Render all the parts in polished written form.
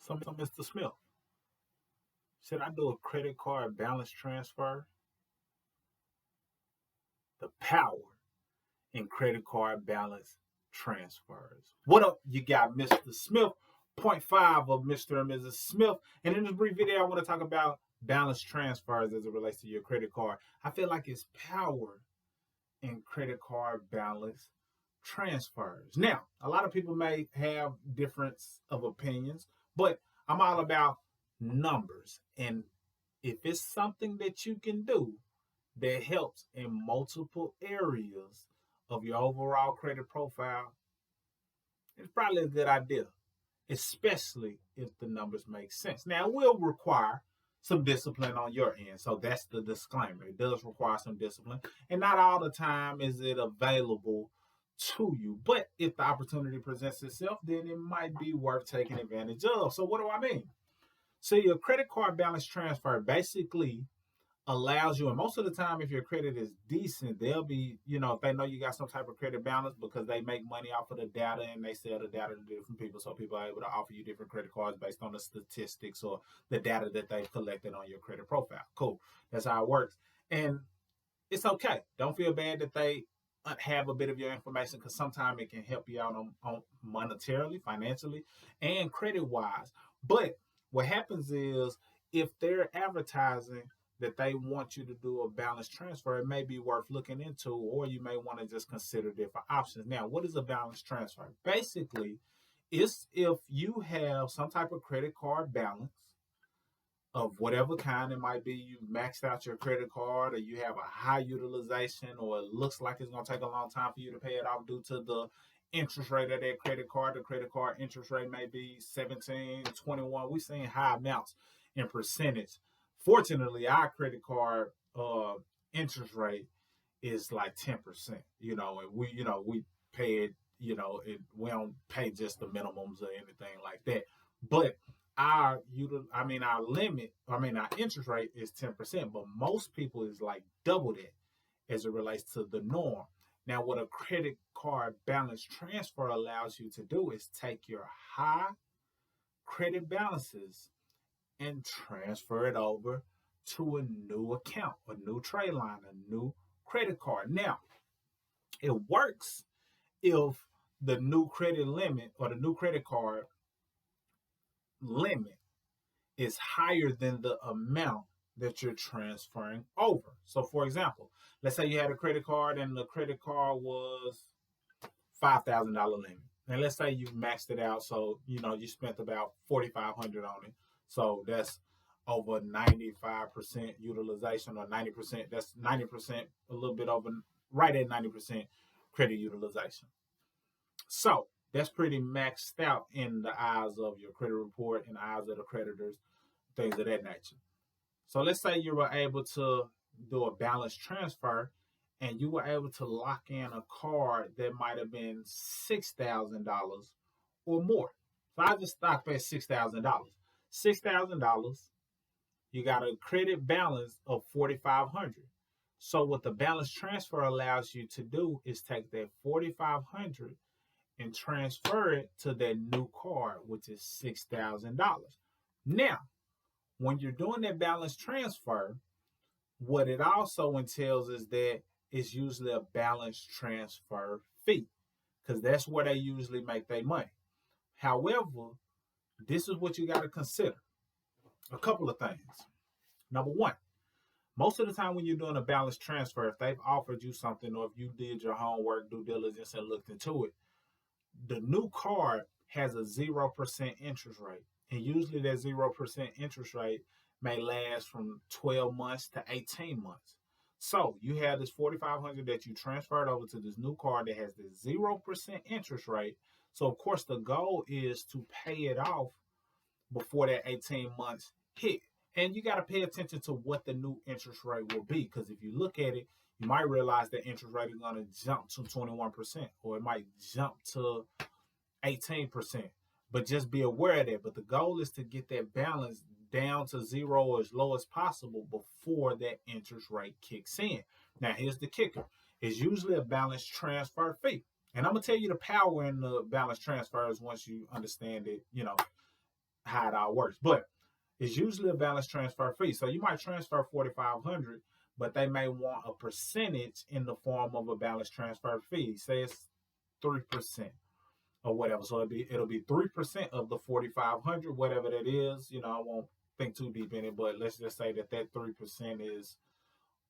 So, Mr. Smith, should I do a credit card balance transfer? The power in credit card balance transfers. What up, you got Mr. Smith, point five of Mr. and Mrs. Smith. And in this brief video, I want to talk about balance transfers as it relates to your credit card. I feel like it's power in credit card balance transfers. Now, a lot of people may have difference of opinions, but I'm all about numbers. And if it's something that you can do that helps in multiple areas of your overall credit profile, it's probably a good idea, especially if the numbers make sense. Now, it will require some discipline on your end. So that's the disclaimer. It does require some discipline. And not all the time is it available to you. But if the opportunity presents itself, then it might be worth taking advantage of. So what do I mean? So your credit card balance transfer basically allows you, and most of the time if your credit is decent, they'll be, if they know you got some type of credit balance, because they make money off of the data and they sell the data to different people, so people are able to offer you different credit cards based on the statistics or the data that they've collected on your credit profile. Cool. That's how it works. And it's okay. Don't feel bad that they have a bit of your information, because sometimes it can help you out on monetarily, financially, and credit wise. But what happens is, if they're advertising that they want you to do a balance transfer, it may be worth looking into, or you may want to just consider different options. Now, what is a balance transfer? Basically, it's if you have some type of credit card balance of whatever kind it might be. You've maxed out your credit card, or you have a high utilization, or it looks like it's going to take a long time for you to pay it off due to the interest rate of that credit card. The credit card interest rate may be 17, 21. We're seeing high amounts in percentage. Fortunately, our credit card interest rate is like 10%, and we pay it, we don't pay just the minimums or anything like that. But our interest rate is 10%, but most people is like double that as it relates to the norm. Now, what a credit card balance transfer allows you to do is take your high credit balances and transfer it over to a new account, a new trade line, a new credit card. Now, it works if the new credit limit or the new credit card limit is higher than the amount that you're transferring over. So, for example, let's say you had a credit card and the credit card was $5,000 limit. And let's say you maxed it out, so you spent about $4,500 on it. So that's over 95% utilization, or 90%. That's 90%, a little bit over, right at 90% credit utilization. So that's pretty maxed out in the eyes of your credit report, in the eyes of the creditors, things of that nature. So let's say you were able to do a balance transfer, and you were able to lock in a card that might have been $6,000 or more. So I just stopped at $6,000. $6,000, you got a credit balance of $4,500. So what the balance transfer allows you to do is take that $4,500 and transfer it to that new card, which is $6,000. Now, when you're doing that balance transfer, what it also entails is that it's usually a balance transfer fee, because that's where they usually make their money. However, this is what you got to consider. A couple of things. Number one, most of the time when you're doing a balance transfer, if they've offered you something, or if you did your homework, due diligence, and looked into it, the new card has a 0% interest rate. And usually that 0% interest rate may last from 12 months to 18 months. So you have this $4,500 that you transferred over to this new card that has this 0% interest rate. So of course the goal is to pay it off before that 18 months hit. And you got to pay attention to what the new interest rate will be, because if you look at it, you might realize the interest rate is going to jump to 21%, or it might jump to 18%. But just be aware of that. But the goal is to get that balance down to zero or as low as possible before that interest rate kicks in. Now, here's the kicker. It's usually a balance transfer fee. And I'm going to tell you the power in the balance transfers once you understand it, how it all works. But it's usually a balance transfer fee. So you might transfer 4,500, but they may want a percentage in the form of a balance transfer fee. Say it's 3% or whatever. So it'll be 3% of the 4,500, whatever that is. You know, I won't think too deep in it, but let's just say that 3% is,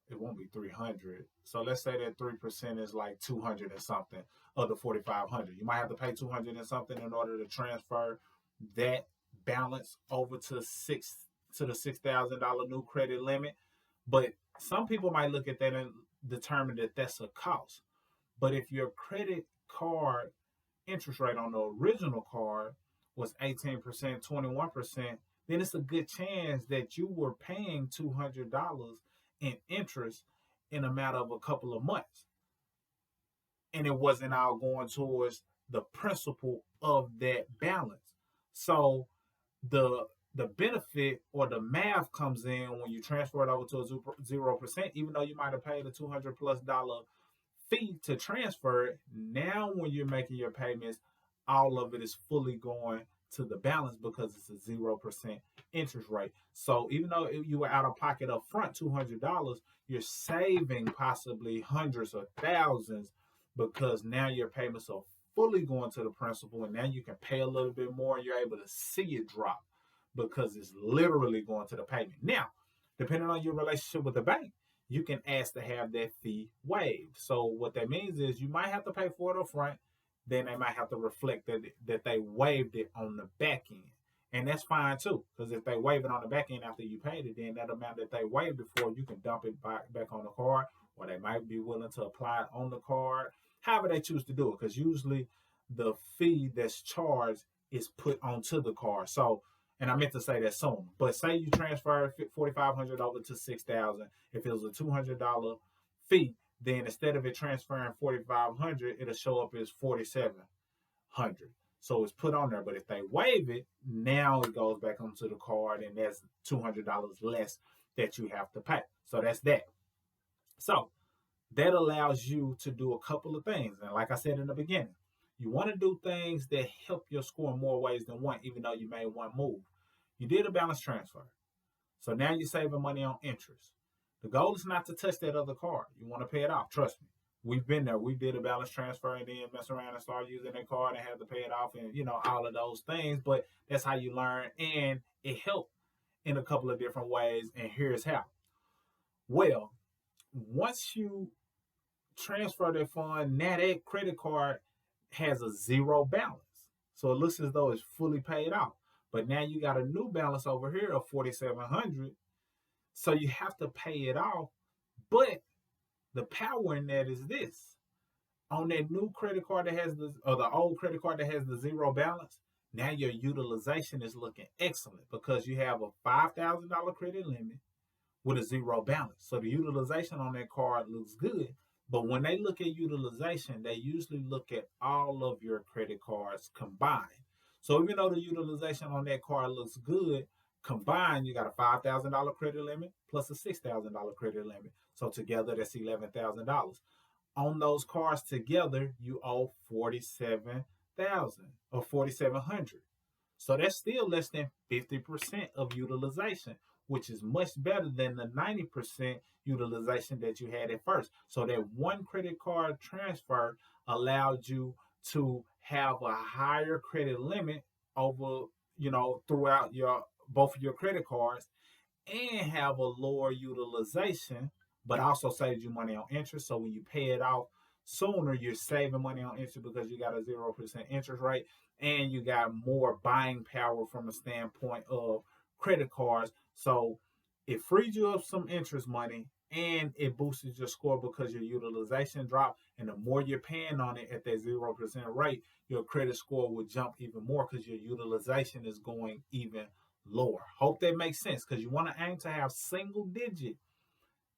it won't be 300. So let's say that 3% is like 200 and something of the 4,500. You might have to pay 200 and something in order to transfer that balance over to the $6,000 new credit limit. But some people might look at that and determine that that's a cost. But if your credit card interest rate on the original card was 18%, 21%, then it's a good chance that you were paying $200 in interest in a matter of a couple of months. And it wasn't all going towards the principal of that balance. So the benefit or the math comes in when you transfer it over to a 0%, even though you might have paid a $200+ fee to transfer it. Now, when you're making your payments, all of it is fully going to the balance because it's a 0% interest rate. So even though you were out of pocket up front $200, you're saving possibly hundreds or thousands because now your payments are fully going to the principal, and now you can pay a little bit more and you're able to see it drop because it's literally going to the payment. Now, depending on your relationship with the bank, you can ask to have that fee waived. So what that means is you might have to pay for it up front, then they might have to reflect that they waived it on the back end. And that's fine too, because if they waive it on the back end after you paid it, then that amount that they waived before, you can dump it back on the card, or they might be willing to apply it on the card, however they choose to do it, because usually the fee that's charged is put onto the card. So, and I meant to say that sooner, but say you transfer 4,500 over to 6,000. If it was a $200 fee, then instead of it transferring 4,500, it'll show up as 4,700. So it's put on there. But if they waive it, now it goes back onto the card, and that's $200 less that you have to pay. So that's that. So that allows you to do a couple of things. And like I said in the beginning, you want to do things that help your score in more ways than one, even though you made one move. You did a balance transfer. So now you're saving money on interest. The goal is not to touch that other card. You want to pay it off. Trust me. We've been there. We did a balance transfer and then mess around and start using that card and have to pay it off and, all of those things. But that's how you learn. And it helped in a couple of different ways. And here's how. Well, once you transfer that fund, now that credit card has a zero balance. So it looks as though it's fully paid off. But now you got a new balance over here of 4,700. So you have to pay it off. But the power in that is this. On that new credit card that has the old credit card that has the zero balance, now your utilization is looking excellent because you have a $5,000 credit limit with a zero balance. So the utilization on that card looks good. But when they look at utilization, they usually look at all of your credit cards combined. So even though the utilization on that card looks good, combined, you got a $5,000 credit limit plus a $6,000 credit limit. So together, that's $11,000. On those cards together, you owe $47,000 or $4,700. So that's still less than 50% of utilization, which is much better than the 90% utilization that you had at first. So that one credit card transfer allowed you to have a higher credit limit over, throughout both of your credit cards and have a lower utilization, but also saves you money on interest. So when you pay it off sooner, you're saving money on interest because you got a 0% interest rate and you got more buying power from a standpoint of credit cards. So it frees you up some interest money and it boosts your score because your utilization dropped. And the more you're paying on it at that 0% rate, your credit score will jump even more because your utilization is going even lower. Hope that makes sense because you want to aim to have single digit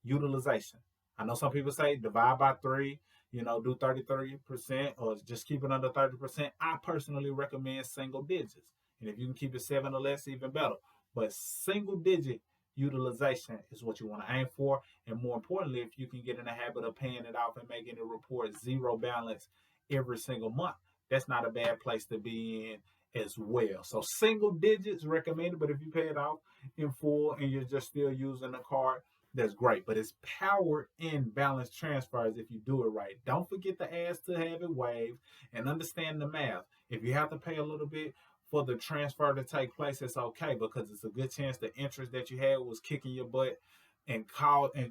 utilization. I know some people say divide by 3, do 33% or just keep it under 30%. I personally recommend single digits. And if you can keep it 7 or less, even better. But single digit utilization is what you want to aim for. And more importantly, if you can get in the habit of paying it off and making it report zero balance every single month, that's not a bad place to be in as well. So single digits recommended, but if you pay it off in full and you're just still using the card, that's great. But it's powered in balance transfers if you do it right. Don't forget to ask to have it waived and understand the math. If you have to pay a little bit for the transfer to take place, it's okay because it's a good chance the interest that you had was kicking your butt and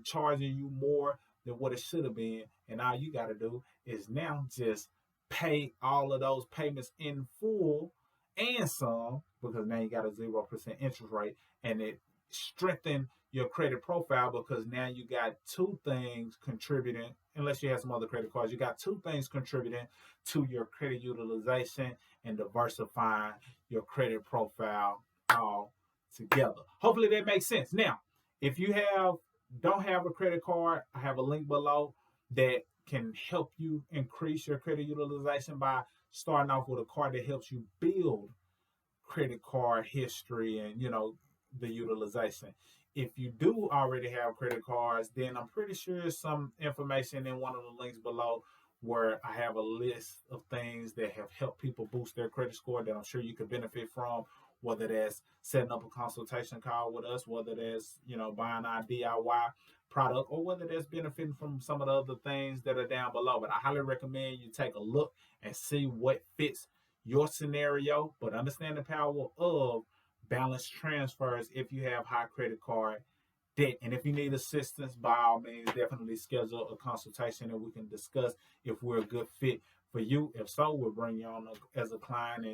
charging you more than what it should have been. And all you got to do is now just pay all of those payments in full and some, because now you got a 0% interest rate, and it strengthened your credit profile because now you got two things contributing. Unless you have some other credit cards, you got two things contributing to your credit utilization and diversifying your credit profile all together. Hopefully that makes sense. Now, if you don't have a credit card, I have a link below that can help you increase your credit utilization by starting off with a card that helps you build credit card history and the utilization. If you do already have credit cards, then I'm pretty sure there's some information in one of the links below where I have a list of things that have helped people boost their credit score that I'm sure you could benefit from, whether that's setting up a consultation call with us, whether that's buying our DIY product, or whether that's benefiting from some of the other things that are down below. But I highly recommend you take a look and see what fits your scenario, but understand the power of balance transfers if you have high credit card debt. And if you need assistance, by all means, definitely schedule a consultation and we can discuss if we're a good fit for you. If so, we'll bring you on as a client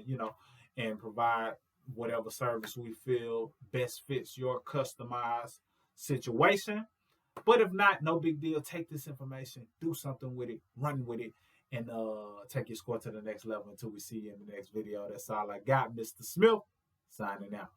and provide whatever service we feel best fits your customized situation. But if not, no big deal. Take this information, do something with it, run with it, and take your score to the next level until we see you in the next video. That's all I got. Mr. Smith, signing out.